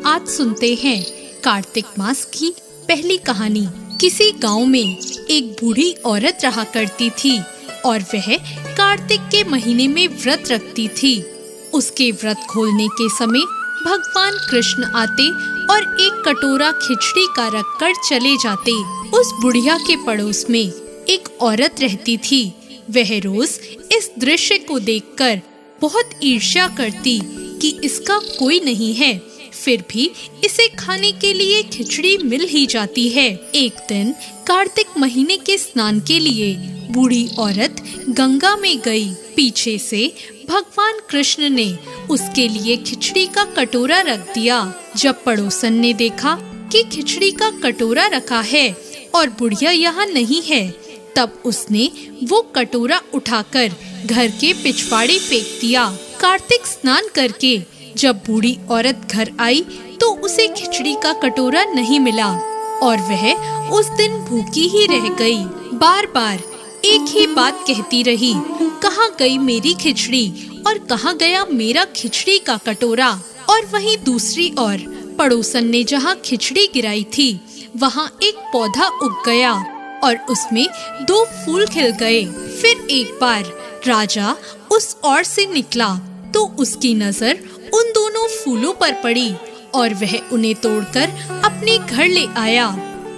आज सुनते हैं कार्तिक मास की पहली कहानी। किसी गांव में एक बूढ़ी औरत रहा करती थी और वह कार्तिक के महीने में व्रत रखती थी। उसके व्रत खोलने के समय भगवान कृष्ण आते और एक कटोरा खिचड़ी का रखकर चले जाते। उस बुढ़िया के पड़ोस में एक औरत रहती थी। वह रोज इस दृश्य को देखकर बहुत ईर्ष्या करती कि इसका कोई नहीं है, फिर भी इसे खाने के लिए खिचड़ी मिल ही जाती है। एक दिन कार्तिक महीने के स्नान के लिए बूढ़ी औरत गंगा में गई। पीछे से भगवान कृष्ण ने उसके लिए खिचड़ी का कटोरा रख दिया। जब पड़ोसन ने देखा कि खिचड़ी का कटोरा रखा है और बुढ़िया यहाँ नहीं है, तब उसने वो कटोरा उठाकर घर के पिछवाड़े फेंक दिया। कार्तिक स्नान करके जब बूढ़ी औरत घर आई तो उसे खिचड़ी का कटोरा नहीं मिला और वह उस दिन भूखी ही रह गई। बार बार एक ही बात कहती रही, कहाँ गई मेरी खिचड़ी और कहाँ गया मेरा खिचड़ी का कटोरा। और वहीं दूसरी ओर पड़ोसन ने जहाँ खिचड़ी गिराई थी वहाँ एक पौधा उग गया और उसमें 2 फूल खिल गए। फिर एक बार राजा उस ओर से निकला तो उसकी नजर उन दोनों फूलों पर पड़ी और वह उन्हें तोड़कर अपने घर ले आया।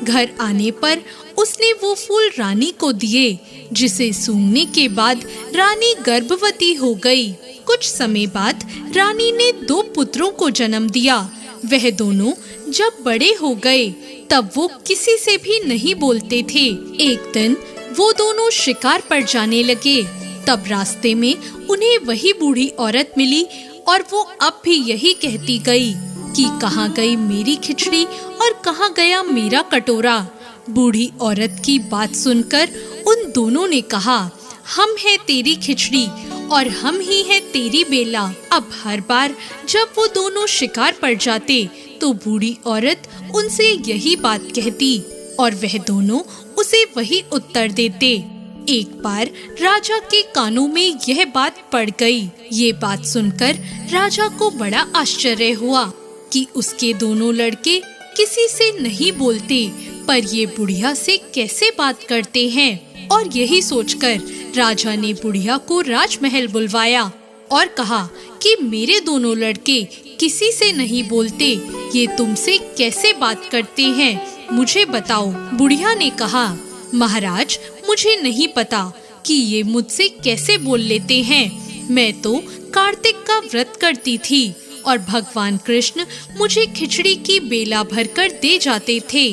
घर आने पर उसने वो फूल रानी को दिए, जिसे सूंघने के बाद रानी गर्भवती हो गई। कुछ समय बाद रानी ने 2 पुत्रों को जन्म दिया। वह दोनों जब बड़े हो गए तब वो किसी से भी नहीं बोलते थे। एक दिन वो दोनों शिकार पर जाने लगे। तब रास्ते में उन्हें वही बूढ़ी औरत मिली और वो अब भी यही कहती गई कि कहाँ गई मेरी खिचड़ी और कहाँ गया मेरा कटोरा। बूढ़ी औरत की बात सुनकर उन दोनों ने कहा, हम हैं तेरी खिचड़ी और हम ही हैं तेरी बेला। अब हर बार जब वो दोनों शिकार पर जाते तो बूढ़ी औरत उनसे यही बात कहती और वह दोनों उसे वही उत्तर देते। एक बार राजा के कानों में यह बात पड़ गई। ये बात सुनकर राजा को बड़ा आश्चर्य हुआ कि उसके दोनों लड़के किसी से नहीं बोलते, पर ये बुढ़िया से कैसे बात करते हैं। और यही सोचकर राजा ने बुढ़िया को राजमहल बुलवाया और कहा कि मेरे दोनों लड़के किसी से नहीं बोलते, ये तुमसे कैसे बात करते हैं, मुझे बताओ। बुढ़िया ने कहा, महाराज मुझे नहीं पता कि ये मुझसे कैसे बोल लेते हैं। मैं तो कार्तिक का व्रत करती थी और भगवान कृष्ण मुझे खिचड़ी की बेला भरकर दे जाते थे।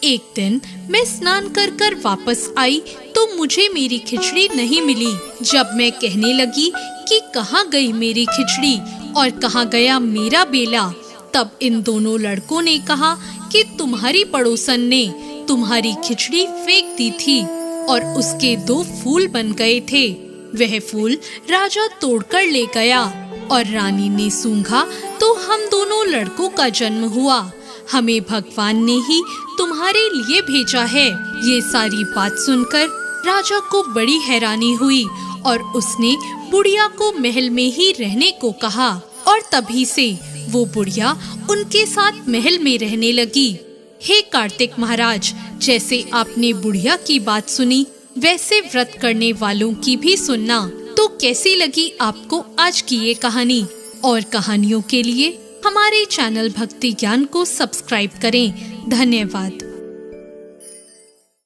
एक दिन मैं स्नान कर वापस आई तो मुझे मेरी खिचड़ी नहीं मिली। जब मैं कहने लगी कि कहाँ गई मेरी खिचड़ी और कहाँ गया मेरा बेला, तब इन दोनों लड़कों ने कहा कि तुम्हारी पड़ोसन ने तुम्हारी खिचड़ी फेंक दी थी और उसके 2 फूल बन गए थे। वह फूल राजा तोड़कर ले गया और रानी ने सूंघा तो हम दोनों लड़कों का जन्म हुआ। हमें भगवान ने ही तुम्हारे लिए भेजा है। ये सारी बात सुनकर राजा को बड़ी हैरानी हुई और उसने बुढ़िया को महल में ही रहने को कहा और तभी से वो बुढ़िया उनके साथ महल में रहने लगी। हे कार्तिक महाराज, जैसे आपने बुढ़िया की बात सुनी वैसे व्रत करने वालों की भी सुनना। तो कैसी लगी आपको आज की ये कहानी? और कहानियों के लिए हमारे चैनल भक्ति ज्ञान को सब्सक्राइब करें। धन्यवाद।